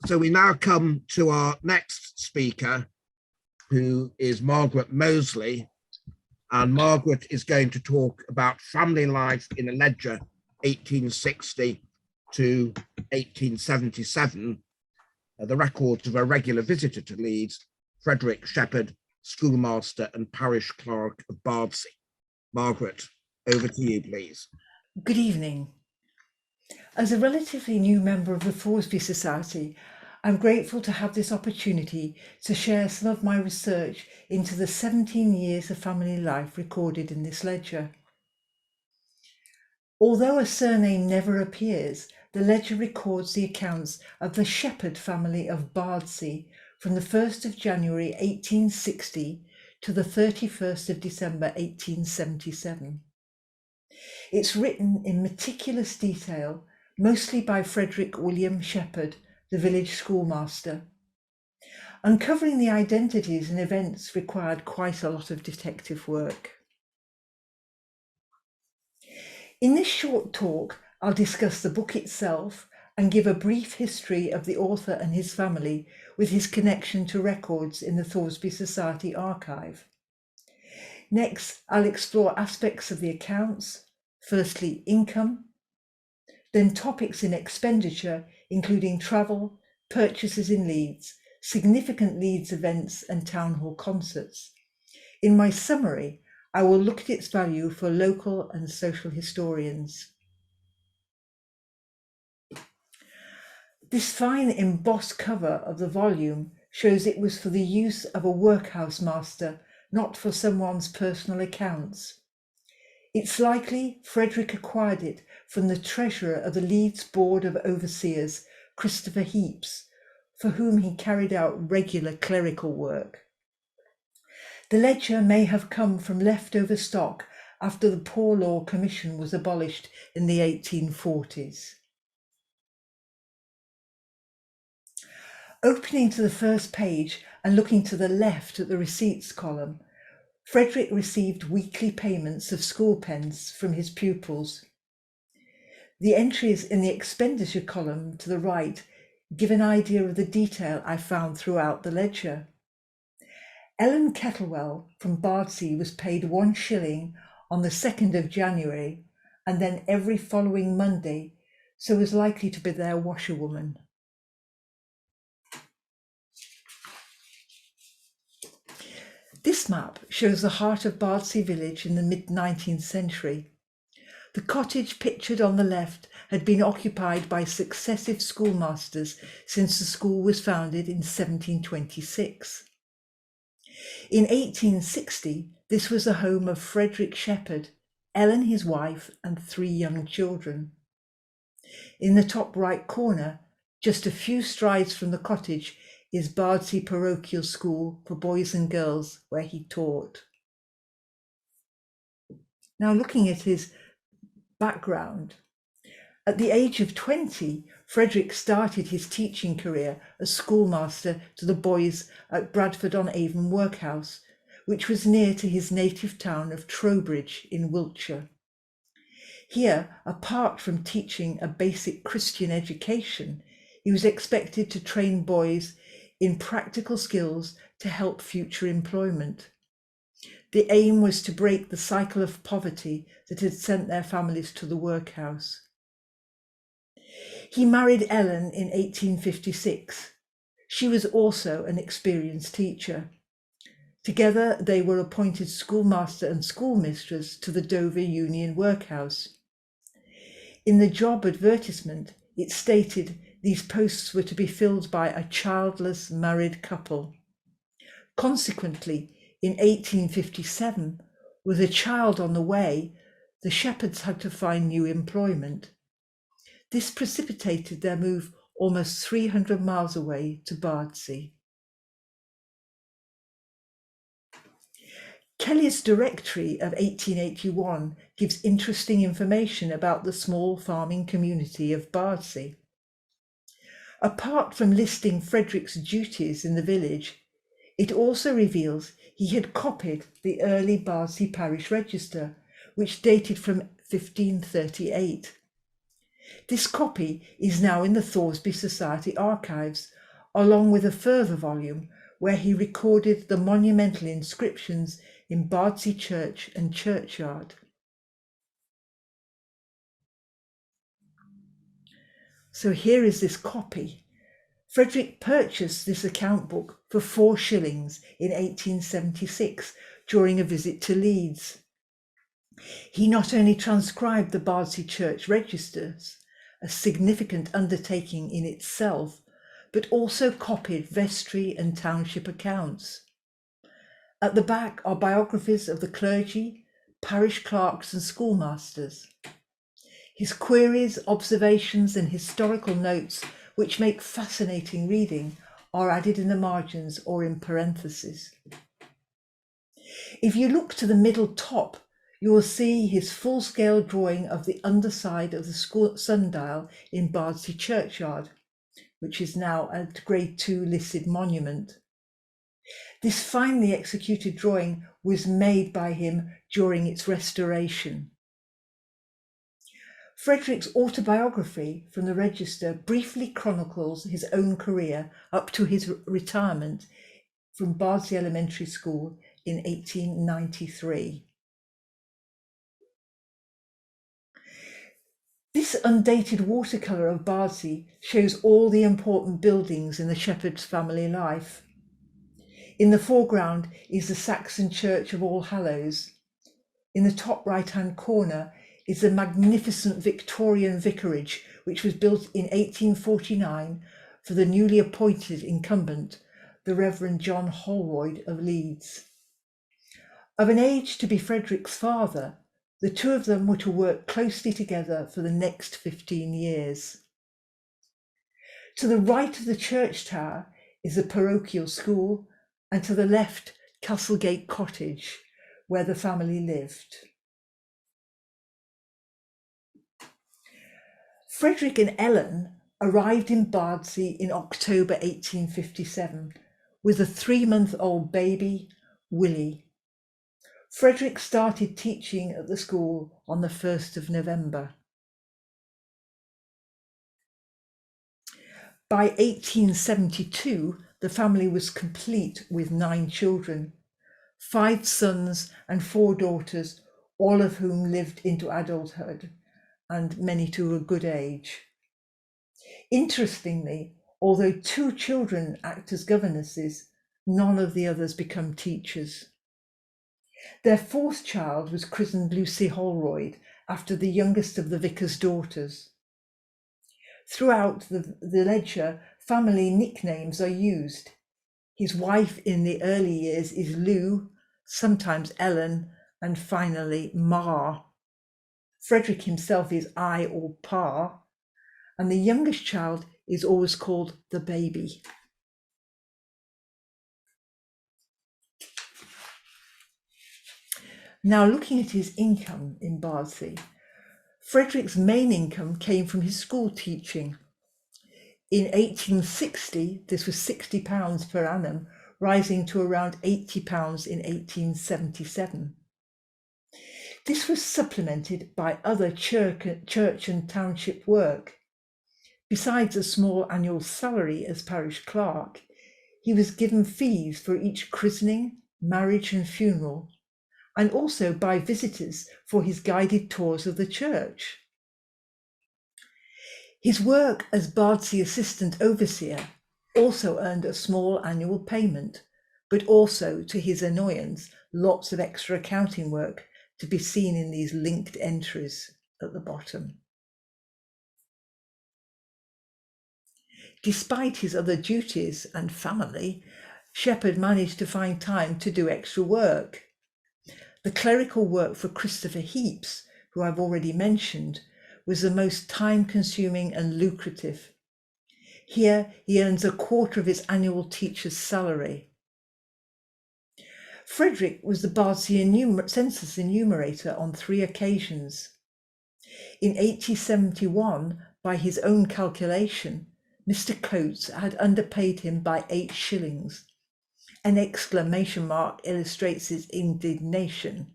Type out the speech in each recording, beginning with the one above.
So we now come to our next speaker, who is Margaret Moseley. And Margaret is going to talk about family life in a ledger 1860 to 1877, the records of a regular visitor to Leeds, Frederick Sheppard, schoolmaster and parish clerk of Bardsey. Margaret, over to you, please. Good evening. As a relatively new member of the Thoresby Society, I'm grateful to have this opportunity to share some of my research into the 17 years of family life recorded in this ledger. Although a surname never appears, the ledger records the accounts of the Sheppard family of Bardsey from the 1st of January 1860 to the 31st of December 1877. It's written in meticulous detail, mostly by Frederick W. Sheppard, the village schoolmaster. Uncovering the identities and events required quite a lot of detective work. In this short talk, I'll discuss the book itself and give a brief history of the author and his family with his connection to records in the Thoresby Society archive. Next, I'll explore aspects of the accounts, firstly income, then topics in expenditure, including travel, purchases in Leeds, significant Leeds events and town hall concerts. In my summary, I will look at its value for local and social historians. This fine embossed cover of the volume shows it was for the use of a workhouse master, not for someone's personal accounts. It's likely Frederick acquired it from the treasurer of the Leeds Board of Overseers, Christopher Heaps, for whom he carried out regular clerical work. The ledger may have come from leftover stock after the Poor Law Commission was abolished in the 1840s. Opening to the first page and looking to the left at the receipts column, Frederick received weekly payments of school pence from his pupils. The entries in the expenditure column to the right give an idea of the detail I found throughout the ledger. Ellen Kettlewell from Bardsey was paid 1 shilling on the 2nd of January and then every following Monday, so was likely to be their washerwoman. This map shows the heart of Bardsey village in the mid-19th century. The cottage pictured on the left had been occupied by successive schoolmasters since the school was founded in 1726. In 1860, this was the home of Frederick Sheppard, Ellen his wife, and 3 young children. In the top right corner, just a few strides from the cottage, is Bardsey Parochial School for boys and girls, where he taught. Now looking at his background, at the age of 20, Frederick started his teaching career as schoolmaster to the boys at Bradford-on-Avon Workhouse, which was near to his native town of Trowbridge in Wiltshire. Here, apart from teaching a basic Christian education, he was expected to train boys in practical skills to help future employment. The aim was to break the cycle of poverty that had sent their families to the workhouse. He married Ellen in 1856. She was also an experienced teacher. Together, they were appointed schoolmaster and schoolmistress to the Dover Union Workhouse. In the job advertisement, it stated these posts were to be filled by a childless married couple. Consequently, in 1857, with a child on the way, the Sheppards had to find new employment. This precipitated their move almost 300 miles away to Bardsey. Kelly's Directory of 1881 gives interesting information about the small farming community of Bardsey. Apart from listing Frederick's duties in the village, it also reveals he had copied the early Bardsey parish register, which dated from 1538. This copy is now in the Thoresby Society archives, along with a further volume where he recorded the monumental inscriptions in Bardsey Church and churchyard. So here is this copy. Frederick purchased this account book for 4 shillings in 1876 during a visit to Leeds. He not only transcribed the Bardsey Church registers, a significant undertaking in itself, but also copied vestry and township accounts. At the back are biographies of the clergy, parish clerks and schoolmasters. His queries, observations and historical notes, which make fascinating reading, are added in the margins or in parentheses. If you look to the middle top, you will see his full-scale drawing of the underside of the sundial in Bardsey churchyard, which is now a Grade II listed monument. This finely executed drawing was made by him during its restoration. Frederick's autobiography from the Register briefly chronicles his own career up to his retirement from Bardsey Elementary School in 1893. This undated watercolour of Bardsey shows all the important buildings in the Sheppard's family life. In the foreground is the Saxon Church of All Hallows. In the top right-hand corner is the magnificent Victorian vicarage, which was built in 1849 for the newly appointed incumbent, the Reverend John Holroyd of Leeds. Of an age to be Frederick's father, the two of them were to work closely together for the next 15 years. To the right of the church tower is the parochial school, and to the left, Castlegate Cottage, where the family lived. Frederick and Ellen arrived in Bardsey in October 1857 with a 3-month-old baby, Willie. Frederick started teaching at the school on the 1st of November. By 1872, the family was complete with 9 children, 5 sons and 4 daughters, all of whom lived into adulthood, and many to a good age. Interestingly, although 2 children act as governesses, none of the others become teachers. Their 4th child was christened Lucy Holroyd, after the youngest of the vicar's daughters. Throughout the ledger, family nicknames are used. His wife in the early years is Lou, sometimes Ellen, and finally Ma. Frederick himself is I or Pa, and the youngest child is always called the baby. Now, looking at his income in Bardsey, Frederick's main income came from his school teaching. In 1860, this was £60 per annum, rising to around £80 in 1877. This was supplemented by other church and township work. Besides a small annual salary as parish clerk, he was given fees for each christening, marriage and funeral, and also by visitors for his guided tours of the church. His work as Bardsey Assistant Overseer also earned a small annual payment, but also, to his annoyance, lots of extra accounting work to be seen in these linked entries at the bottom. Despite his other duties and family, Sheppard managed to find time to do extra work. The clerical work for Christopher Heaps, who I've already mentioned, was the most time-consuming and lucrative. Here he earns a quarter of his annual teacher's salary. Frederick was the Bardsey census enumerator on 3 occasions. In 1871, by his own calculation, Mr. Coates had underpaid him by 8 shillings. An exclamation mark illustrates his indignation.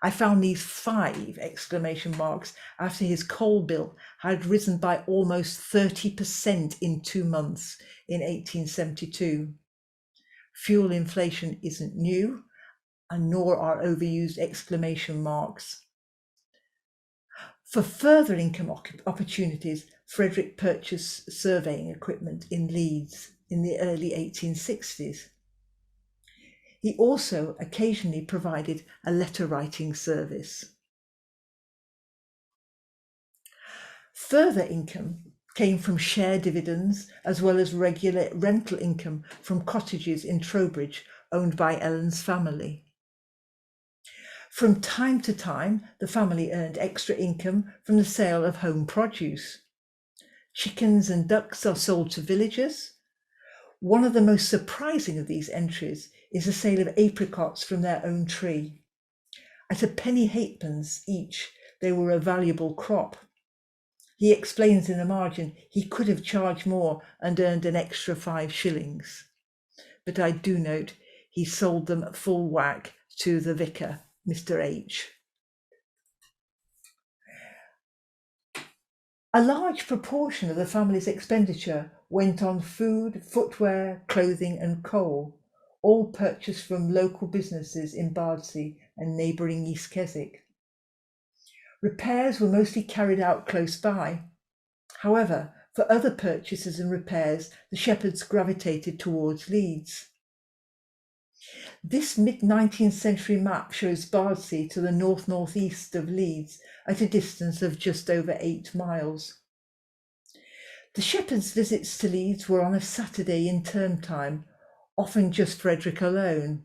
I found these 5 exclamation marks after his coal bill had risen by almost 30% in 2 months in 1872. Fuel inflation isn't new, and nor are overused exclamation marks. For further income opportunities, Frederick purchased surveying equipment in Leeds in the early 1860s. He also occasionally provided a letter writing service. Further income came from share dividends as well as regular rental income from cottages in Trowbridge owned by Ellen's family. From time to time, the family earned extra income from the sale of home produce. Chickens and ducks are sold to villagers. One of the most surprising of these entries is the sale of apricots from their own tree. At a penny halfpence each, they were a valuable crop. He explains in the margin he could have charged more and earned an extra 5 shillings. But I do note he sold them at full whack to the vicar, Mr. H. A large proportion of the family's expenditure went on food, footwear, clothing and coal, all purchased from local businesses in Bardsey and neighbouring East Keswick. Repairs were mostly carried out close by. However, for other purchases and repairs, the Sheppards gravitated towards Leeds. This mid-19th century map shows Bardsey to the north-northeast of Leeds at a distance of just over 8 miles. The Sheppards' visits to Leeds were on a Saturday in term time, often just Frederick alone.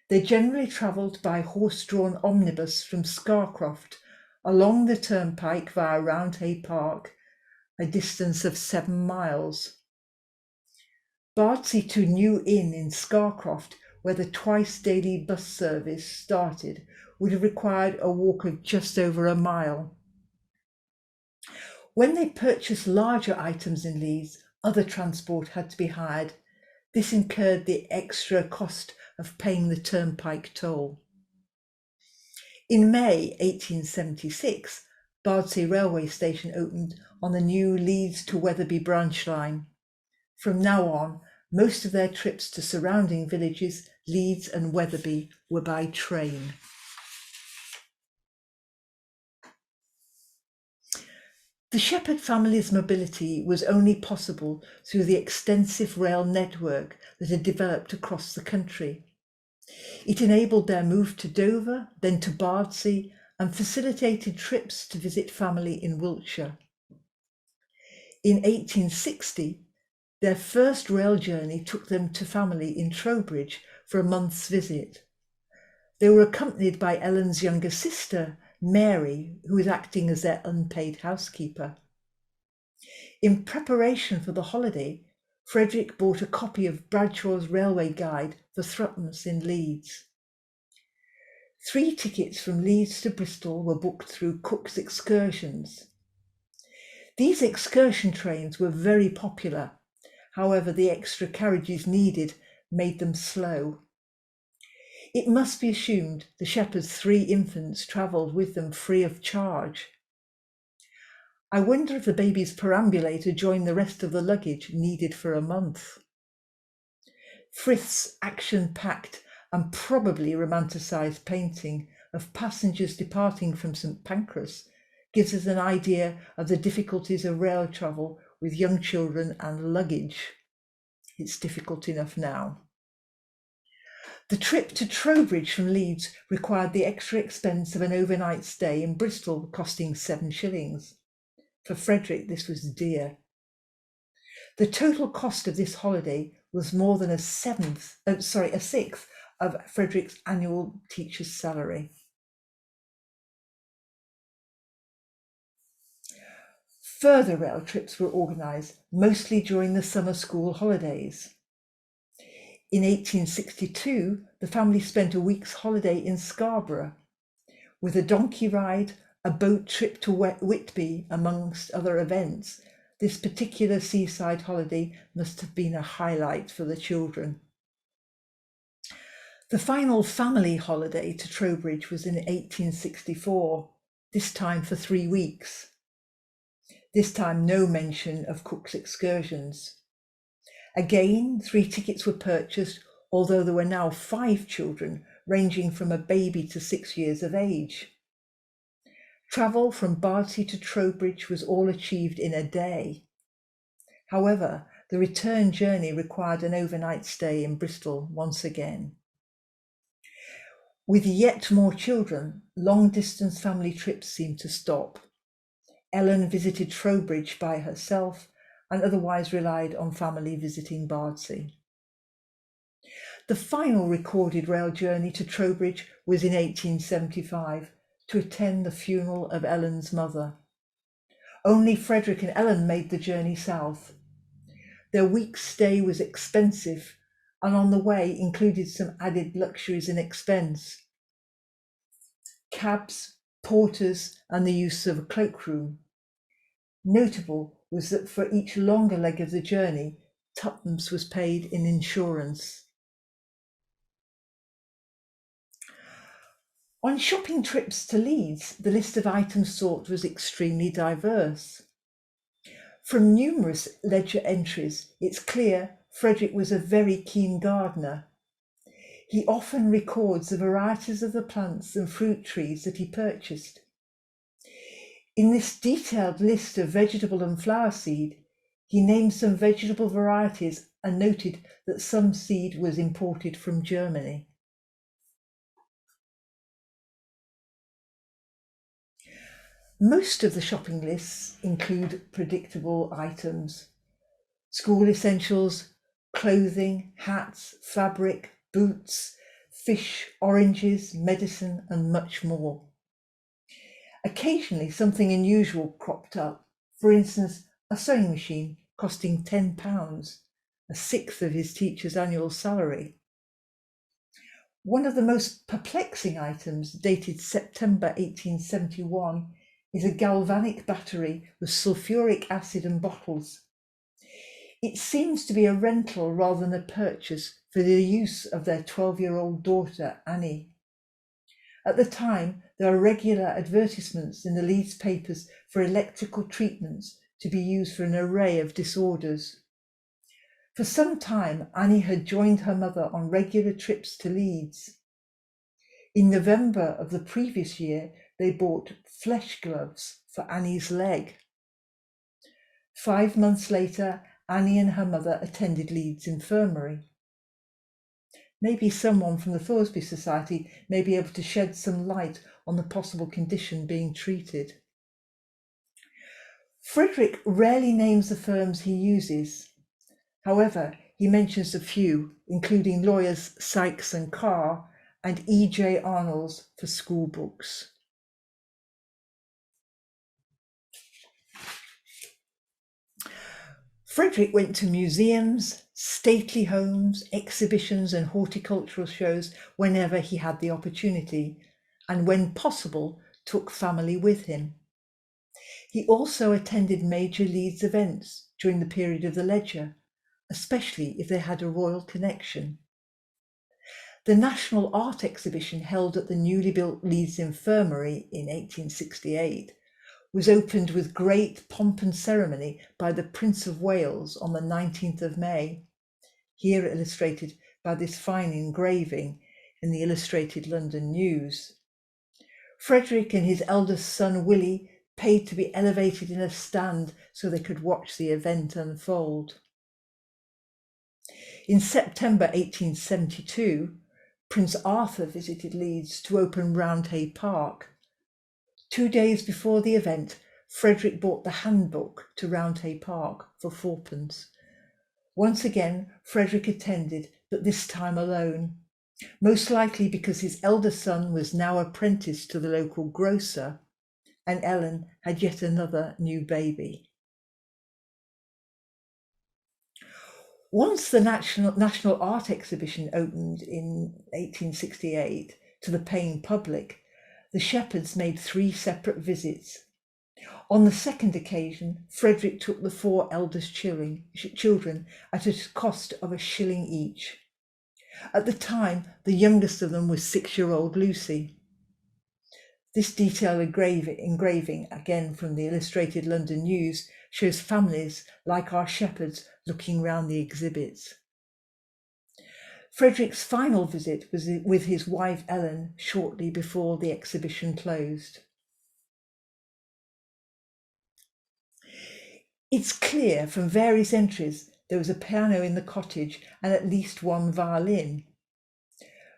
They generally travelled by horse-drawn omnibus from Scarcroft along the turnpike via Roundhay Park, a distance of 7 miles. Bardsey to New Inn in Scarcroft, where the twice daily bus service started, would have required a walk of just over a mile. When they purchased larger items in Leeds, other transport had to be hired. This incurred the extra cost of paying the turnpike toll. In May 1876, Bardsey railway station opened on the new Leeds to Wetherby branch line. From now on, most of their trips to surrounding villages, Leeds and Wetherby, were by train. The Sheppard family's mobility was only possible through the extensive rail network that had developed across the country. It enabled their move to Dover, then to Bardsey, and facilitated trips to visit family in Wiltshire. In 1860, their first rail journey took them to family in Trowbridge for a month's visit. They were accompanied by Ellen's younger sister, Mary, who was acting as their unpaid housekeeper. In preparation for the holiday, Frederick bought a copy of Bradshaw's Railway Guide for threepence in Leeds. 3 tickets from Leeds to Bristol were booked through Cook's Excursions. These excursion trains were very popular. However, the extra carriages needed made them slow. It must be assumed the Sheppards' 3 infants travelled with them free of charge. I wonder if the baby's perambulator joined the rest of the luggage needed for a month. Frith's action-packed and probably romanticised painting of passengers departing from St Pancras gives us an idea of the difficulties of rail travel with young children and luggage. It's difficult enough now. The trip to Trowbridge from Leeds required the extra expense of an overnight stay in Bristol, costing 7 shillings. For Frederick, this was dear. The total cost of this holiday was more than a sixth of Frederick's annual teacher's salary. Further rail trips were organised, mostly during the summer school holidays. In 1862, the family spent a week's holiday in Scarborough, with a donkey ride, a boat trip to Whitby, amongst other events. This particular seaside holiday must have been a highlight for the children. The final family holiday to Trowbridge was in 1864, this time for 3 weeks. This time no mention of Cook's excursions. Again, 3 tickets were purchased, although there were now 5 children, ranging from a baby to 6 years of age. Travel from Bardsey to Trowbridge was all achieved in a day. However, the return journey required an overnight stay in Bristol once again. With yet more children, long-distance family trips seemed to stop. Ellen visited Trowbridge by herself and otherwise relied on family visiting Bardsey. The final recorded rail journey to Trowbridge was in 1875 to attend the funeral of Ellen's mother. Only Frederick and Ellen made the journey south. Their week's stay was expensive and on the way included some added luxuries and expense. Cabs, porters, and the use of a cloakroom. Notable was that for each longer leg of the journey, twopence was paid in insurance. On shopping trips to Leeds, the list of items sought was extremely diverse. From numerous ledger entries, it's clear Frederick was a very keen gardener. He often records the varieties of the plants and fruit trees that he purchased. In this detailed list of vegetable and flower seed, he named some vegetable varieties and noted that some seed was imported from Germany. Most of the shopping lists include predictable items: school essentials, clothing, hats, fabric, boots, fish, oranges, medicine, and much more. Occasionally something unusual cropped up. For instance, a sewing machine costing £10, a sixth of his teacher's annual salary. One of the most perplexing items, dated September 1871, is a galvanic battery with sulfuric acid and bottles. It seems to be a rental rather than a purchase for the use of their 12-year-old daughter, Annie. At the time, there are regular advertisements in the Leeds papers for electrical treatments to be used for an array of disorders. For some time, Annie had joined her mother on regular trips to Leeds. In November of the previous year, they bought flesh gloves for Annie's leg. 5 months later, Annie and her mother attended Leeds Infirmary. Maybe someone from the Thoresby Society may be able to shed some light on the possible condition being treated. Frederick rarely names the firms he uses. However, he mentions a few, including lawyers Sykes and Carr and E.J. Arnold's for school books. Frederick went to museums, stately homes, exhibitions and horticultural shows whenever he had the opportunity, and when possible, took family with him. He also attended major Leeds events during the period of the ledger, especially if they had a royal connection. The National Art Exhibition held at the newly built Leeds Infirmary in 1868 was opened with great pomp and ceremony by the Prince of Wales on the 19th of May, here illustrated by this fine engraving in the Illustrated London News. Frederick and his eldest son Willie paid to be elevated in a stand so they could watch the event unfold. In September 1872, Prince Arthur visited Leeds to open Roundhay Park. 2 days before the event, Frederick bought the handbook to Roundhay Park for 4p. Once again, Frederick attended, but this time alone, most likely because his eldest son was now apprenticed to the local grocer, and Ellen had yet another new baby. Once the National Art Exhibition opened in 1868 to the paying public, the Sheppards made 3 separate visits. On the second occasion, Frederick took the 4 eldest children at a cost of £1 each. At the time, the youngest of them was 6-year-old Lucy. This detailed engraving, again from the Illustrated London News, shows families like our Sheppards looking round the exhibits. Frederick's final visit was with his wife Ellen shortly before the exhibition closed. It's clear from various entries there was a piano in the cottage and at least one violin.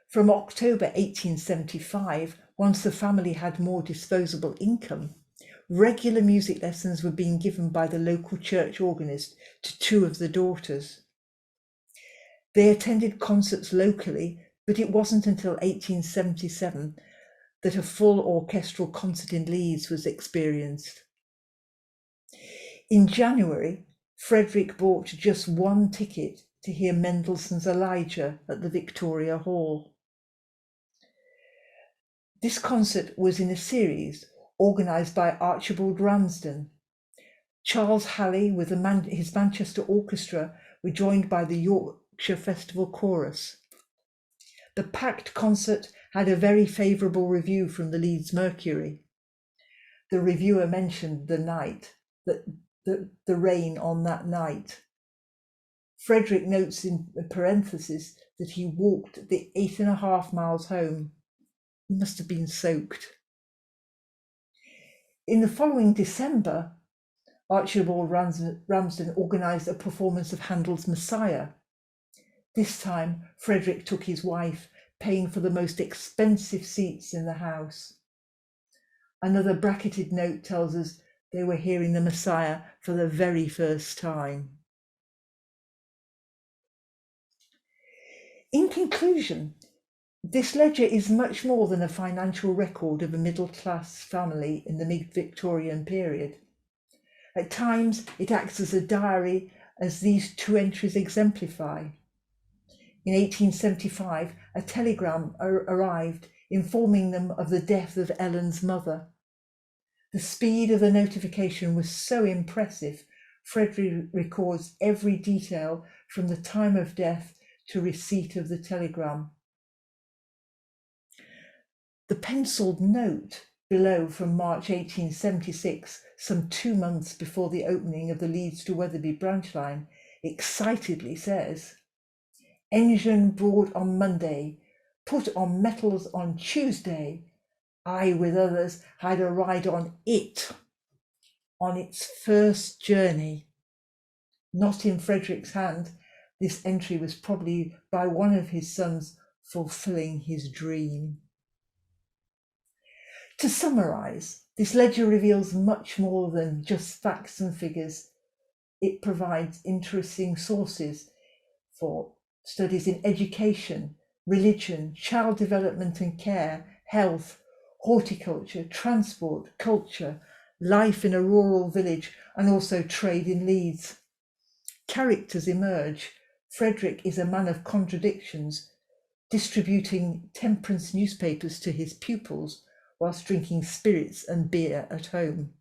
From October 1875, once the family had more disposable income, regular music lessons were being given by the local church organist to 2 of the daughters. They attended concerts locally, but it wasn't until 1877 that a full orchestral concert in Leeds was experienced. In January, Frederick bought just 1 ticket to hear Mendelssohn's Elijah at the Victoria Hall. This concert was in a series organised by Archibald Ramsden. Charles Halley with his Manchester Orchestra were joined by the Yorkshire Festival Chorus. The packed concert had a very favourable review from the Leeds Mercury. The reviewer mentioned the rain on that night. Frederick notes in parentheses that he walked the 8.5 miles home. He must have been soaked. In the following December, Archibald Ramsden organised a performance of Handel's Messiah. This time, Frederick took his wife, paying for the most expensive seats in the house. Another bracketed note tells us they were hearing the Messiah for the very first time. In conclusion, this ledger is much more than a financial record of a middle-class family in the mid-Victorian period. At times, it acts as a diary, as these 2 entries exemplify. In 1875, a telegram arrived informing them of the death of Ellen's mother. The speed of the notification was so impressive, Frederick records every detail from the time of death to receipt of the telegram. The penciled note below from March 1876, some 2 months before the opening of the Leeds to Wetherby branch line, excitedly says, "Engine brought on Monday, put on metals on Tuesday. I with others had a ride on it, on its first journey." Not in Frederick's hand, this entry was probably by one of his sons fulfilling his dream. To summarise, this ledger reveals much more than just facts and figures. It provides interesting sources for studies in education, religion, child development and care, health, horticulture, transport, culture, life in a rural village, and also trade in Leeds. Characters emerge. Frederick is a man of contradictions, distributing temperance newspapers to his pupils whilst drinking spirits and beer at home.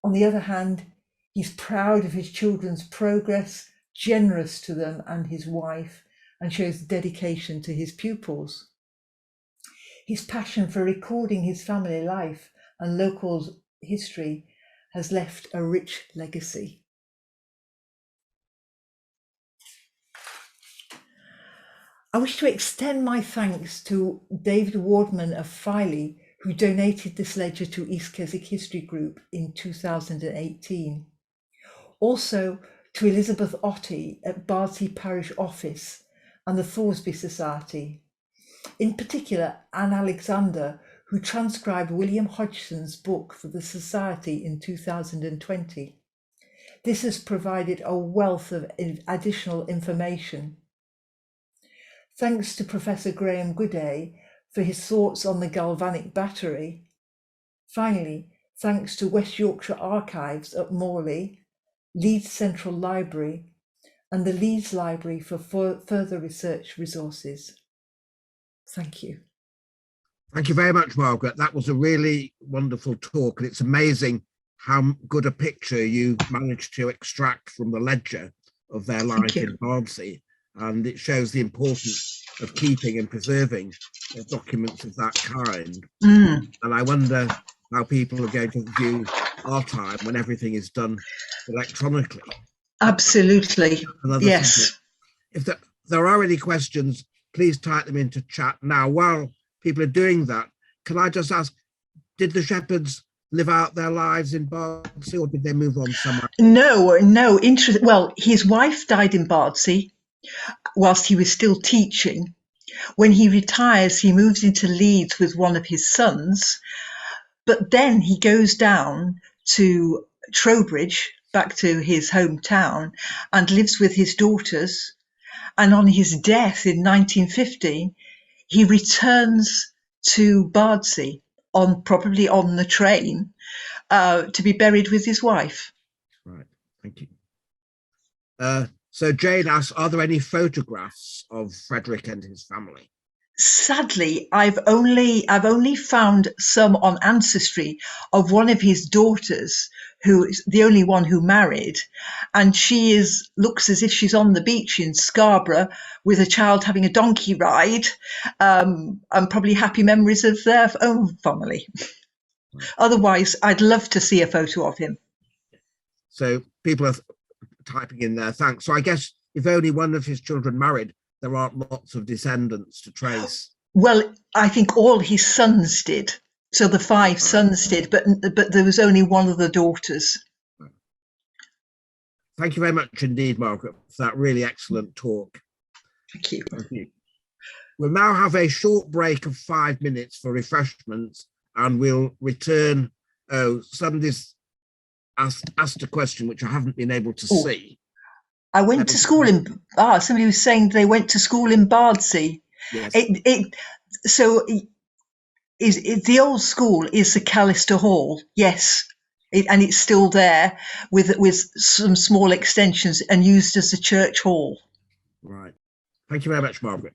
On the other hand, he's proud of his children's progress, generous to them and his wife, and shows dedication to his pupils. His passion for recording his family life and local history has left a rich legacy. I wish to extend my thanks to David Wardman of Filey, who donated this ledger to East Keswick History Group in 2018. Also to Elizabeth Ottey at Bardsey Parish Office and the Thoresby Society. In particular, Anne Alexander, who transcribed William Hodgson's book for the Society in 2020. This has provided a wealth of additional information. Thanks to Professor Graham Gooday for his thoughts on the galvanic battery. Finally, thanks to West Yorkshire Archives at Morley, Leeds Central Library, and the Leeds Library for further research resources. Thank you. Thank you very much, Margaret. That was a really wonderful talk, and it's amazing how good a picture you managed to extract from the ledger of their life in Bardsey. and it shows the importance of keeping and preserving documents of that kind. Mm. And I wonder how people are going to view our time when everything is done electronically. Absolutely. Another Yes. subject. If there are any questions, please type them into chat now. While people are doing that, can I just ask, did the Sheppards live out their lives in Bardsey, or did they move on somewhere? No. Well, his wife died in Bardsey whilst he was still teaching. When he retires, he moves into Leeds with one of his sons, but then he goes down to Trowbridge, back to his hometown, and lives with his daughters. And on his death in 1950, he returns to Bardsey, probably on the train, to be buried with his wife. Right, thank you. So Jane asks, are there any photographs of Frederick and his family? Sadly, I've only found some on Ancestry of one of his daughters, who is the only one who married, and she looks as if she's on the beach in Scarborough with a child having a donkey ride, and probably happy memories of their own family. Otherwise, I'd love to see a photo of him. So people are typing in there, thanks. So I guess if only one of his children married, there aren't lots of descendants to trace. Well, I think all his sons did. So the 5 sons did, but there was only one of the daughters. Thank you very much indeed, Margaret, for that really excellent talk. Thank you. Thank you. We'll now have a short break of 5 minutes for refreshments, and we'll return. Oh, somebody's asked a question which I haven't been able to see. I went to school in. Somebody was saying they went to school in Bardsey. Yes. The old school is the Callister Hall. Yes, and it's still there with some small extensions and used as a church hall. Right. Thank you very much, Margaret.